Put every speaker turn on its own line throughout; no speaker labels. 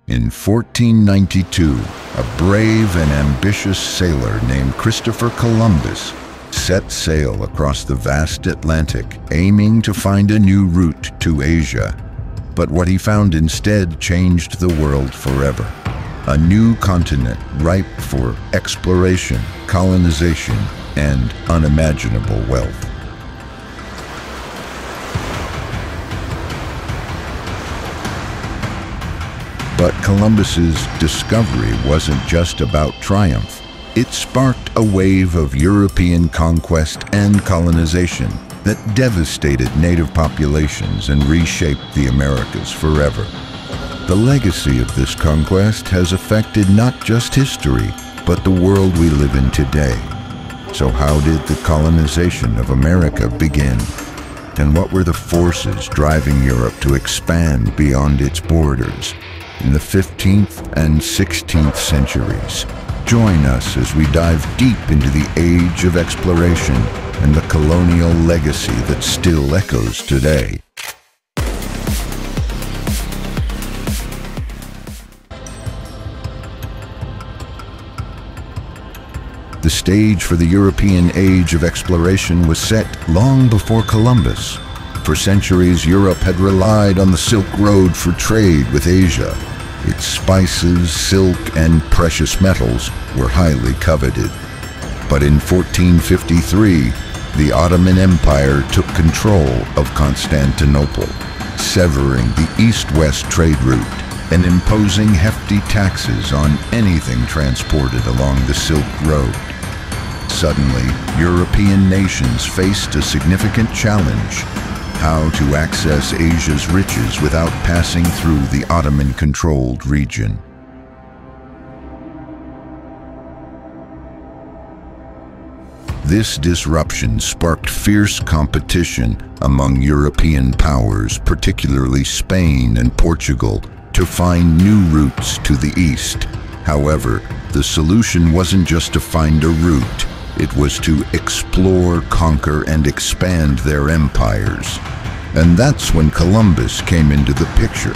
In 1492, a brave and ambitious sailor named Christopher Columbus set sail across the vast Atlantic, aiming to find a new route to Asia. But what he found instead changed the world forever. A new continent ripe for exploration, colonization, and unimaginable wealth. But Columbus's discovery wasn't just about triumph. It sparked a wave of European conquest and colonization that devastated native populations and reshaped the Americas forever. The legacy of this conquest has affected not just history, but the world we live in today. So how did the colonization of America begin? And what were the forces driving Europe to expand beyond its borders in the 15th and 16th centuries? Join us as we dive deep into the age of exploration and the colonial legacy that still echoes today. The stage for the European age of exploration was set long before Columbus. For centuries, Europe had relied on the Silk Road for trade with Asia. Its spices, silk, and precious metals were highly coveted. But in 1453, the Ottoman Empire took control of Constantinople, severing the east-west trade route and imposing hefty taxes on anything transported along the Silk Road. Suddenly, European nations faced a significant challenge: how to access Asia's riches without passing through the Ottoman-controlled region. This disruption sparked fierce competition among European powers, particularly Spain and Portugal, to find new routes to the east. However, the solution wasn't just to find a route. It was to explore, conquer, and expand their empires. And that's when Columbus came into the picture.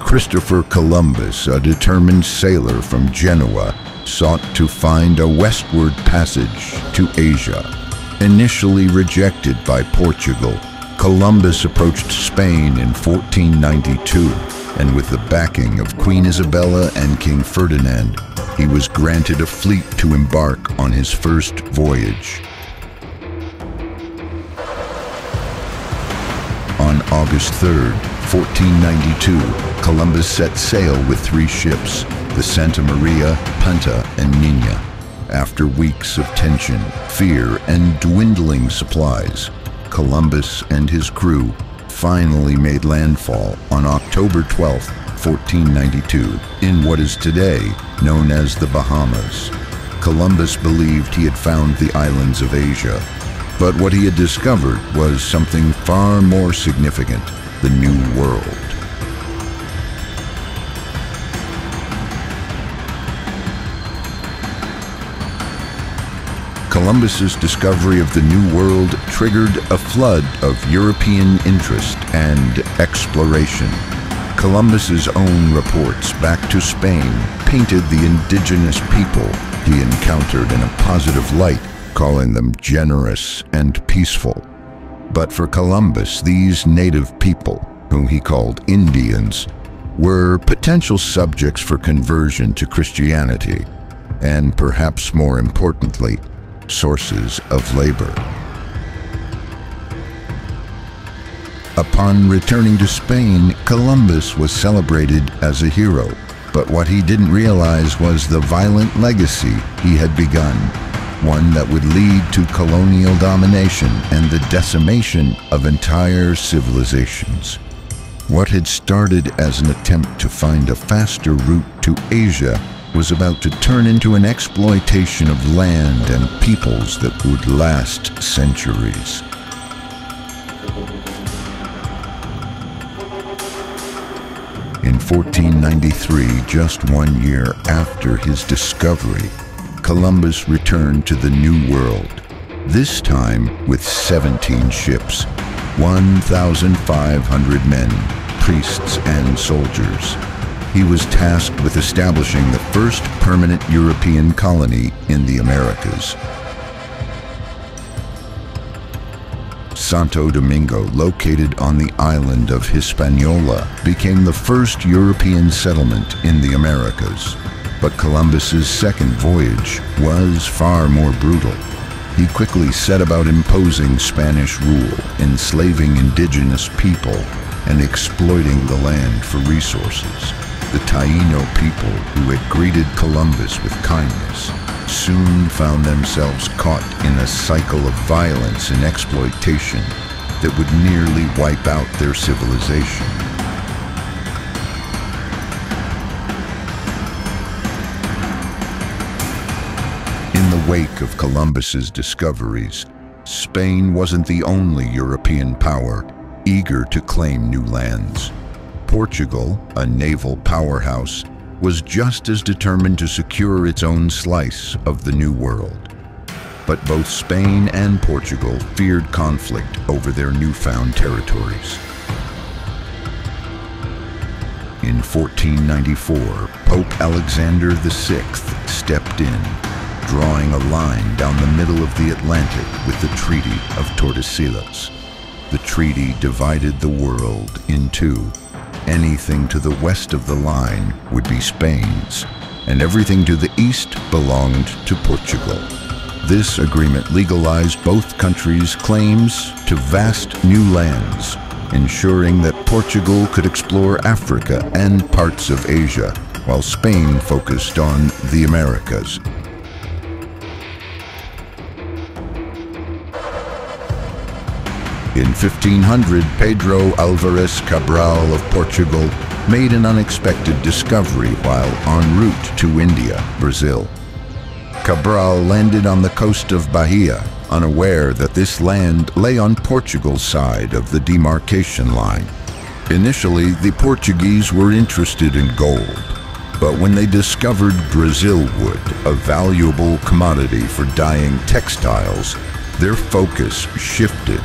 Christopher Columbus, a determined sailor from Genoa, sought to find a westward passage to Asia. Initially rejected by Portugal, Columbus approached Spain in 1492, and with the backing of Queen Isabella and King Ferdinand, he was granted a fleet to embark on his first voyage. On August 3rd, 1492, Columbus set sail with 3 ships, the Santa Maria, Pinta, and Nina. After weeks of tension, fear, and dwindling supplies, Columbus and his crew finally made landfall on October 12, 1492, in what is today known as the Bahamas. Columbus believed he had found the islands of Asia, but what he had discovered was something far more significant: the New World. Columbus's discovery of the New World triggered a flood of European interest and exploration. Columbus's own reports back to Spain painted the indigenous people he encountered in a positive light, calling them generous and peaceful. But for Columbus, these native people, whom he called Indians, were potential subjects for conversion to Christianity, and perhaps more importantly, sources of labor. Upon returning to Spain, Columbus was celebrated as a hero, but what he didn't realize was the violent legacy he had begun, one that would lead to colonial domination and the decimation of entire civilizations. What had started as an attempt to find a faster route to Asia was about to turn into an exploitation of land and peoples that would last centuries. In 1493, just 1 year after his discovery, Columbus returned to the New World. this time with 17 ships, 1,500 men, priests and soldiers. He was tasked with establishing the first permanent European colony in the Americas. Santo Domingo, located on the island of Hispaniola, became the first European settlement in the Americas. But Columbus's second voyage was far more brutal. He quickly set about imposing Spanish rule, enslaving indigenous people, and exploiting the land for resources. The Taíno people, who had greeted Columbus with kindness, soon found themselves caught in a cycle of violence and exploitation that would nearly wipe out their civilization. In the wake of Columbus's discoveries, Spain wasn't the only European power eager to claim new lands. Portugal, a naval powerhouse, was just as determined to secure its own slice of the New World. But both Spain and Portugal feared conflict over their newfound territories. In 1494, Pope Alexander VI stepped in, drawing a line down the middle of the Atlantic with the Treaty of Tordesillas. The treaty divided the world in two. Anything to the west of the line would be Spain's, and everything to the east belonged to Portugal. This agreement legalized both countries' claims to vast new lands, ensuring that Portugal could explore Africa and parts of Asia, while Spain focused on the Americas. In 1500, Pedro Álvares Cabral of Portugal made an unexpected discovery while en route to India, Brazil. Cabral landed on the coast of Bahia, unaware that this land lay on Portugal's side of the demarcation line. Initially, the Portuguese were interested in gold, but when they discovered Brazil wood, a valuable commodity for dyeing textiles, their focus shifted.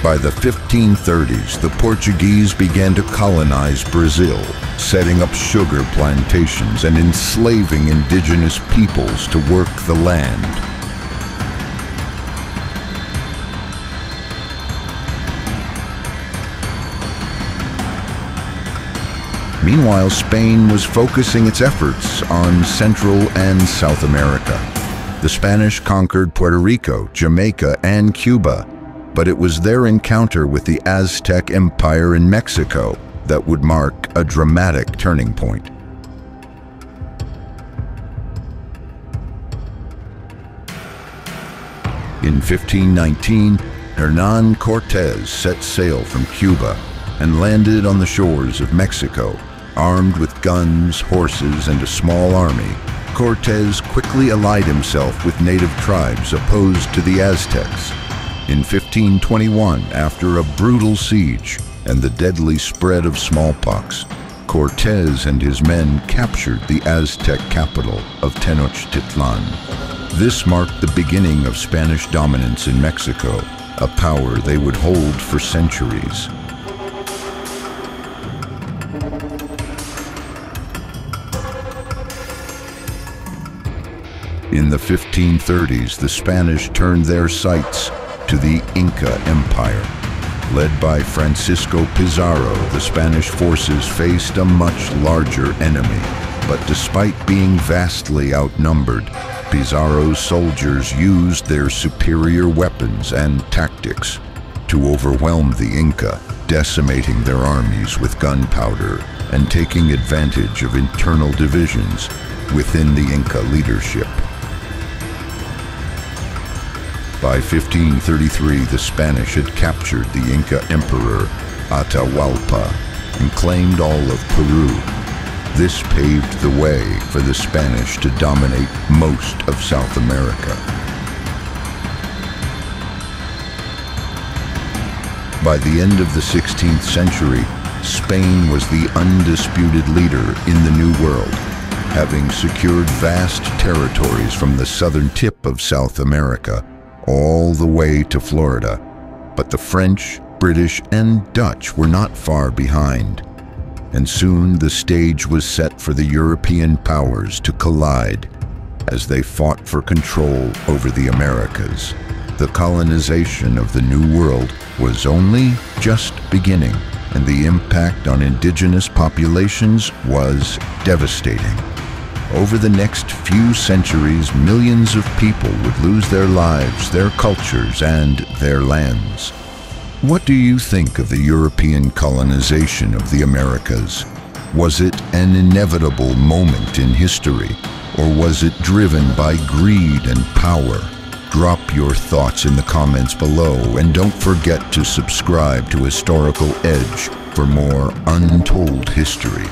By the 1530s, the Portuguese began to colonize Brazil, setting up sugar plantations and enslaving indigenous peoples to work the land. Meanwhile, Spain was focusing its efforts on Central and South America. The Spanish conquered Puerto Rico, Jamaica, and Cuba, but it was their encounter with the Aztec Empire in Mexico that would mark a dramatic turning point. In 1519, Hernán Cortés set sail from Cuba and landed on the shores of Mexico. Armed with guns, horses, and a small army, Cortés quickly allied himself with native tribes opposed to the Aztecs. In 1521, after a brutal siege and the deadly spread of smallpox, Cortés and his men captured the Aztec capital of Tenochtitlan. This marked the beginning of Spanish dominance in Mexico, a power they would hold for centuries. In the 1530s, the Spanish turned their sights to the Inca Empire. Led by Francisco Pizarro, the Spanish forces faced a much larger enemy. But despite being vastly outnumbered, Pizarro's soldiers used their superior weapons and tactics to overwhelm the Inca, decimating their armies with gunpowder and taking advantage of internal divisions within the Inca leadership. By 1533, the Spanish had captured the Inca emperor Atahualpa and claimed all of Peru. This paved the way for the Spanish to dominate most of South America. By the end of the 16th century, Spain was the undisputed leader in the New World, having secured vast territories from the southern tip of South America all the way to Florida. But the French, British, and Dutch were not far behind, and soon the stage was set for the European powers to collide as they fought for control over the Americas. The colonization of the New World was only just beginning, and the impact on indigenous populations was devastating. Over the next few centuries, millions of people would lose their lives, their cultures, and their lands. What do you think of the European colonization of the Americas? Was it an inevitable moment in history, or was it driven by greed and power? Drop your thoughts in the comments below, and don't forget to subscribe to Historical Edge for more untold history.